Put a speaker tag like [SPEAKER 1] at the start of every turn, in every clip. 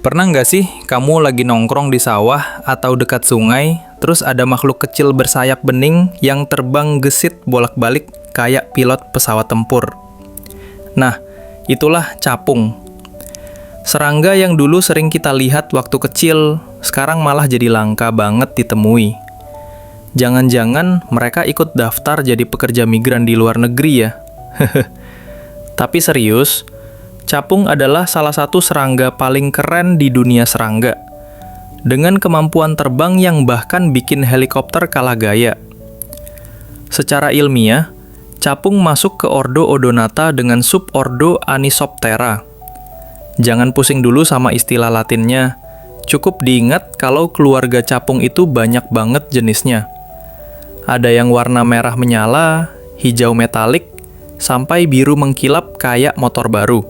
[SPEAKER 1] Pernah nggak sih kamu lagi nongkrong di sawah atau dekat sungai, terus ada makhluk kecil bersayap bening yang terbang gesit bolak-balik kayak pilot pesawat tempur? Nah, itulah capung. Serangga yang dulu sering kita lihat waktu kecil, sekarang malah jadi langka banget ditemui. Jangan-jangan mereka ikut daftar jadi pekerja migran di luar negeri ya? Tapi serius, capung adalah salah satu serangga paling keren di dunia serangga, dengan kemampuan terbang yang bahkan bikin helikopter kalah gaya. Secara ilmiah, capung masuk ke ordo Odonata dengan subordo Anisoptera. Jangan pusing dulu sama istilah latinnya, cukup diingat kalau keluarga capung itu banyak banget jenisnya. Ada yang warna merah menyala, hijau metalik, sampai biru mengkilap kayak motor baru.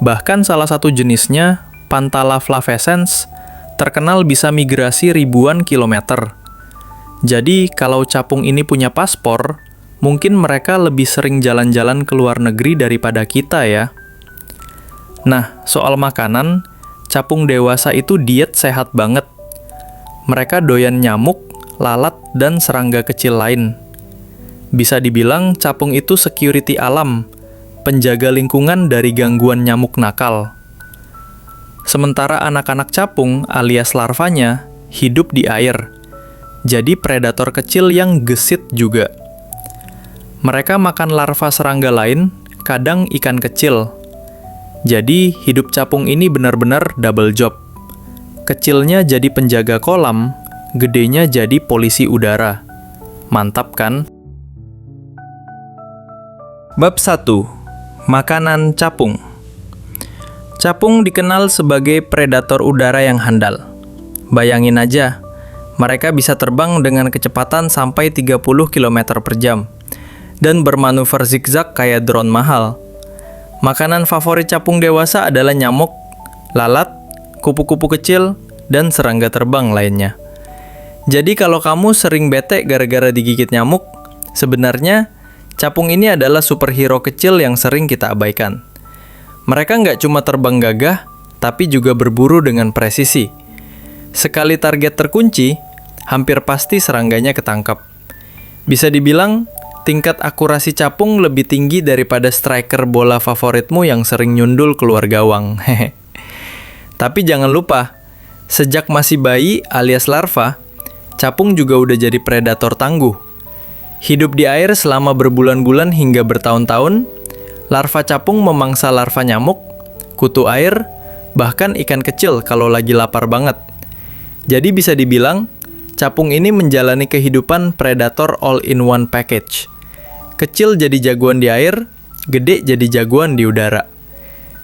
[SPEAKER 1] Bahkan salah satu jenisnya, Pantala flavescens, terkenal bisa migrasi ribuan kilometer. Jadi, kalau capung ini punya paspor, mungkin mereka lebih sering jalan-jalan ke luar negeri daripada kita ya. Nah, soal makanan, capung dewasa itu diet sehat banget. Mereka doyan nyamuk, lalat, dan serangga kecil lain. Bisa dibilang capung itu security alam, penjaga lingkungan dari gangguan nyamuk nakal. Sementara anak-anak capung alias larvanya hidup di air, jadi predator kecil yang gesit juga. Mereka makan larva serangga lain, kadang ikan kecil. Jadi hidup capung ini benar-benar double job. Kecilnya jadi penjaga kolam, gedenya jadi polisi udara. Mantap kan? Bab 1. Makanan capung. Capung dikenal sebagai predator udara yang handal. Bayangin aja, mereka bisa terbang dengan kecepatan sampai 30 km per jam dan bermanuver zigzag kayak drone mahal. Makanan favorit capung dewasa adalah nyamuk, lalat, kupu-kupu kecil, dan serangga terbang lainnya. Jadi kalau kamu sering bete gara-gara digigit nyamuk, sebenarnya capung ini adalah superhero kecil yang sering kita abaikan. Mereka nggak cuma terbang gagah, tapi juga berburu dengan presisi. Sekali target terkunci, hampir pasti serangganya ketangkap. Bisa dibilang, tingkat akurasi capung lebih tinggi daripada striker bola favoritmu yang sering nyundul keluar gawang. Tapi jangan lupa, sejak masih bayi alias larva, capung juga udah jadi predator tangguh. Hidup di air selama berbulan-bulan hingga bertahun-tahun, larva capung memangsa larva nyamuk, kutu air, bahkan ikan kecil kalau lagi lapar banget. Jadi bisa dibilang, capung ini menjalani kehidupan predator all-in-one package. Kecil jadi jagoan di air, gede jadi jagoan di udara.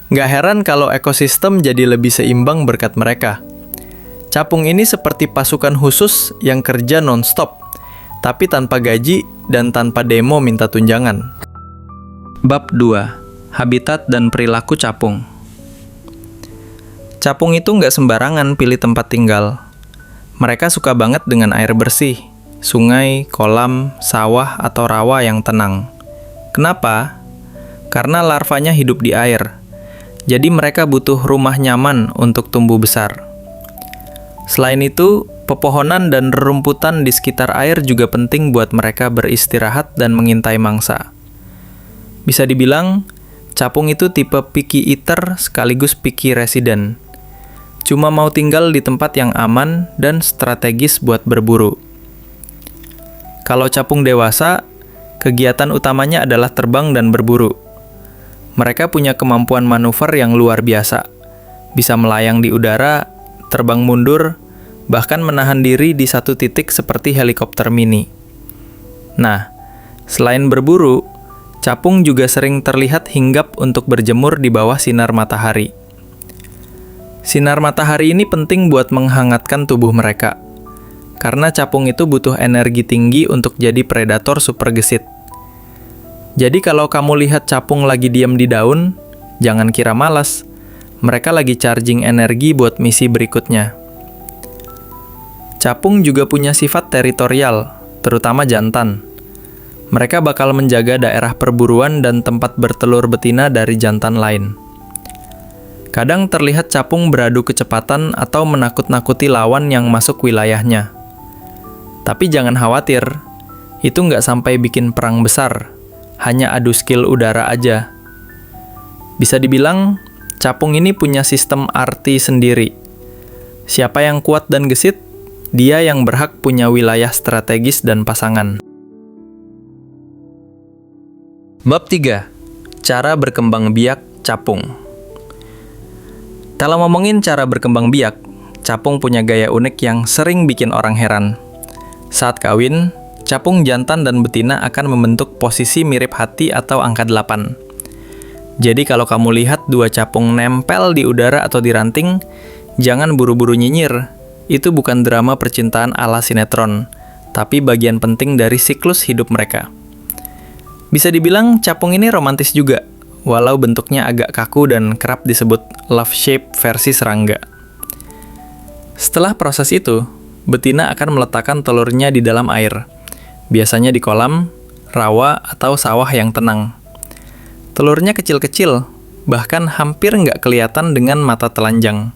[SPEAKER 1] Nggak heran kalau ekosistem jadi lebih seimbang berkat mereka. Capung ini seperti pasukan khusus yang kerja non-stop, tapi tanpa gaji dan tanpa demo minta tunjangan. Bab 2. Habitat dan perilaku capung. Capung itu nggak sembarangan pilih tempat tinggal. Mereka suka banget dengan air bersih, sungai, kolam, sawah, atau rawa yang tenang. Kenapa? Karena larvanya hidup di air. Jadi mereka butuh rumah nyaman untuk tumbuh besar. Selain itu, pepohonan dan rerumputan di sekitar air juga penting buat mereka beristirahat dan mengintai mangsa. Bisa dibilang, capung itu tipe picky eater sekaligus picky resident. Cuma mau tinggal di tempat yang aman dan strategis buat berburu. Kalau capung dewasa, kegiatan utamanya adalah terbang dan berburu. Mereka punya kemampuan manuver yang luar biasa. Bisa melayang di udara, terbang mundur, bahkan menahan diri di satu titik seperti helikopter mini. Nah, selain berburu, capung juga sering terlihat hinggap untuk berjemur di bawah sinar matahari. Sinar matahari ini penting buat menghangatkan tubuh mereka, karena capung itu butuh energi tinggi untuk jadi predator super gesit. Jadi kalau kamu lihat capung lagi diam di daun, jangan kira malas. Mereka lagi charging energi buat misi berikutnya. Capung juga punya sifat teritorial, terutama jantan. Mereka bakal menjaga daerah perburuan dan tempat bertelur betina dari jantan lain. Kadang terlihat capung beradu kecepatan atau menakut-nakuti lawan yang masuk wilayahnya. Tapi jangan khawatir, itu nggak sampai bikin perang besar, hanya adu skill udara aja. Bisa dibilang, capung ini punya sistem arti sendiri. Siapa yang kuat dan gesit, dia yang berhak punya wilayah strategis dan pasangan. Bab 3. Cara berkembang biak capung. Kalau ngomongin cara berkembang biak, capung punya gaya unik yang sering bikin orang heran. Saat kawin, capung jantan dan betina akan membentuk posisi mirip hati atau angka 8. Jadi kalau kamu lihat dua capung nempel di udara atau di ranting, jangan buru-buru nyinyir. Itu bukan drama percintaan ala sinetron, tapi bagian penting dari siklus hidup mereka. Bisa dibilang capung ini romantis juga, walau bentuknya agak kaku dan kerap disebut love shape versi serangga. Setelah proses itu, betina akan meletakkan telurnya di dalam air, biasanya di kolam, rawa, atau sawah yang tenang. Telurnya kecil-kecil, bahkan hampir nggak kelihatan dengan mata telanjang.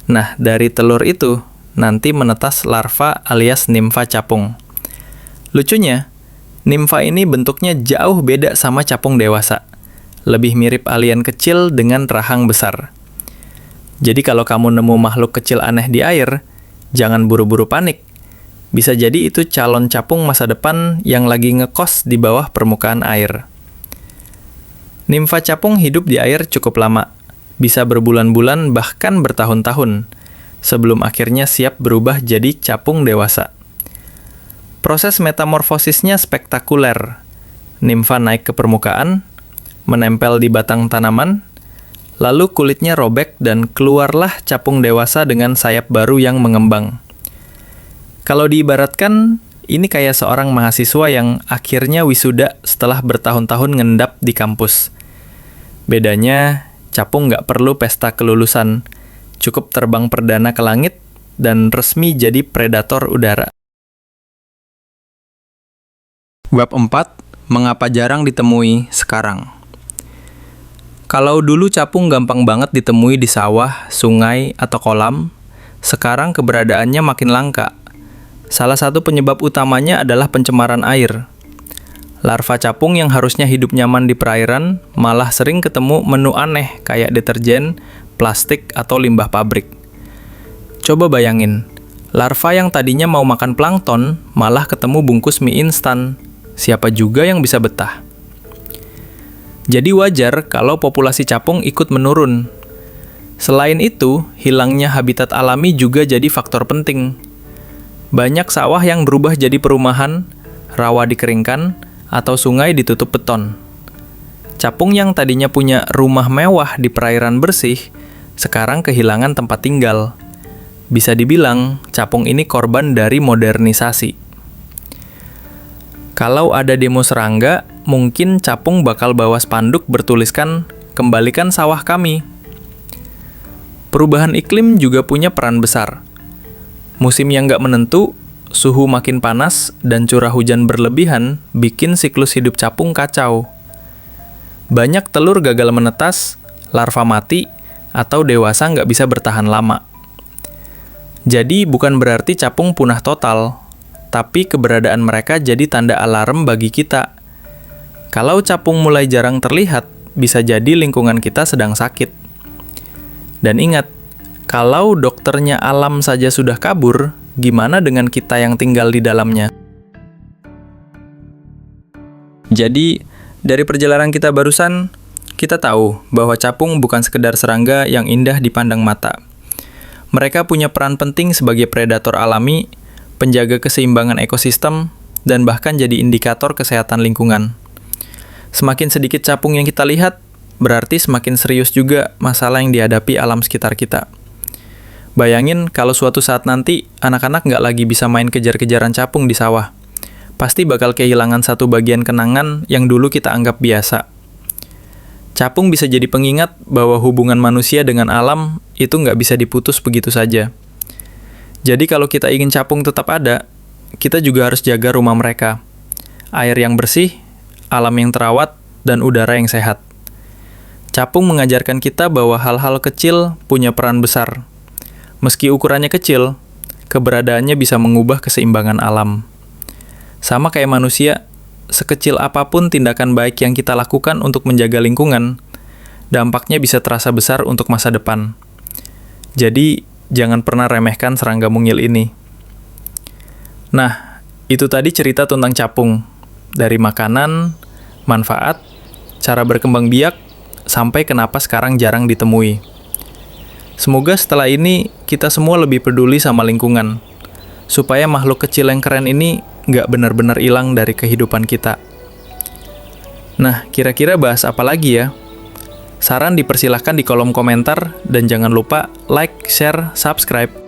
[SPEAKER 1] Nah, dari telur itu, nanti menetas larva alias nimfa capung. Lucunya, nimfa ini bentuknya jauh beda sama capung dewasa. Lebih mirip alien kecil dengan rahang besar. Jadi kalau kamu nemu makhluk kecil aneh di air, jangan buru-buru panik. Bisa jadi itu calon capung masa depan yang lagi ngekos di bawah permukaan air. Nimfa capung hidup di air cukup lama, bisa berbulan-bulan bahkan bertahun-tahun, sebelum akhirnya siap berubah jadi capung dewasa. Proses metamorfosisnya spektakuler. Nimfa naik ke permukaan, menempel di batang tanaman, lalu kulitnya robek dan keluarlah capung dewasa dengan sayap baru yang mengembang. Kalau diibaratkan, ini kayak seorang mahasiswa yang akhirnya wisuda setelah bertahun-tahun ngendap di kampus. Bedanya, capung nggak perlu pesta kelulusan, cukup terbang perdana ke langit dan resmi jadi predator udara. Bab 4. Mengapa jarang ditemui sekarang? Kalau dulu capung gampang banget ditemui di sawah, sungai, atau kolam, sekarang keberadaannya makin langka. Salah satu penyebab utamanya adalah pencemaran air. Larva capung yang harusnya hidup nyaman di perairan malah sering ketemu menu aneh kayak deterjen, plastik, atau limbah pabrik. Coba bayangin, larva yang tadinya mau makan plankton malah ketemu bungkus mie instan. Siapa juga yang bisa betah? Jadi wajar kalau populasi capung ikut menurun. Selain itu, hilangnya habitat alami juga jadi faktor penting. Banyak sawah yang berubah jadi perumahan, rawa dikeringkan, atau sungai ditutup beton. Capung yang tadinya punya rumah mewah di perairan bersih, sekarang kehilangan tempat tinggal. Bisa dibilang, capung ini korban dari modernisasi. Kalau ada demo serangga, mungkin capung bakal bawa spanduk bertuliskan, "Kembalikan sawah kami." Perubahan iklim juga punya peran besar. Musim yang nggak menentu, suhu makin panas, dan curah hujan berlebihan bikin siklus hidup capung kacau. Banyak telur gagal menetas, larva mati, atau dewasa nggak bisa bertahan lama. Jadi bukan berarti capung punah total, tapi keberadaan mereka jadi tanda alarm bagi kita. Kalau capung mulai jarang terlihat, bisa jadi lingkungan kita sedang sakit. Dan ingat, kalau dokternya alam saja sudah kabur, gimana dengan kita yang tinggal di dalamnya? Jadi, dari perjalanan kita barusan, kita tahu bahwa capung bukan sekedar serangga yang indah dipandang mata. Mereka punya peran penting sebagai predator alami, penjaga keseimbangan ekosistem, dan bahkan jadi indikator kesehatan lingkungan. Semakin sedikit capung yang kita lihat, berarti semakin serius juga masalah yang dihadapi alam sekitar kita. Bayangin kalau suatu saat nanti anak-anak nggak lagi bisa main kejar-kejaran capung di sawah. Pasti bakal kehilangan satu bagian kenangan yang dulu kita anggap biasa. Capung bisa jadi pengingat bahwa hubungan manusia dengan alam itu nggak bisa diputus begitu saja. Jadi kalau kita ingin capung tetap ada, kita juga harus jaga rumah mereka. Air yang bersih, alam yang terawat, dan udara yang sehat. Capung mengajarkan kita bahwa hal-hal kecil punya peran besar. Meski ukurannya kecil, keberadaannya bisa mengubah keseimbangan alam. Sama kayak manusia, sekecil apapun tindakan baik yang kita lakukan untuk menjaga lingkungan, dampaknya bisa terasa besar untuk masa depan. Jadi, jangan pernah remehkan serangga mungil ini. Nah, itu tadi cerita tentang capung. Dari makanan, manfaat, cara berkembang biak, sampai kenapa sekarang jarang ditemui. Semoga setelah ini kita semua lebih peduli sama lingkungan, supaya makhluk kecil yang keren ini nggak benar-benar hilang dari kehidupan kita. Nah, kira-kira bahas apa lagi ya? Saran dipersilahkan di kolom komentar, dan jangan lupa like, share, subscribe.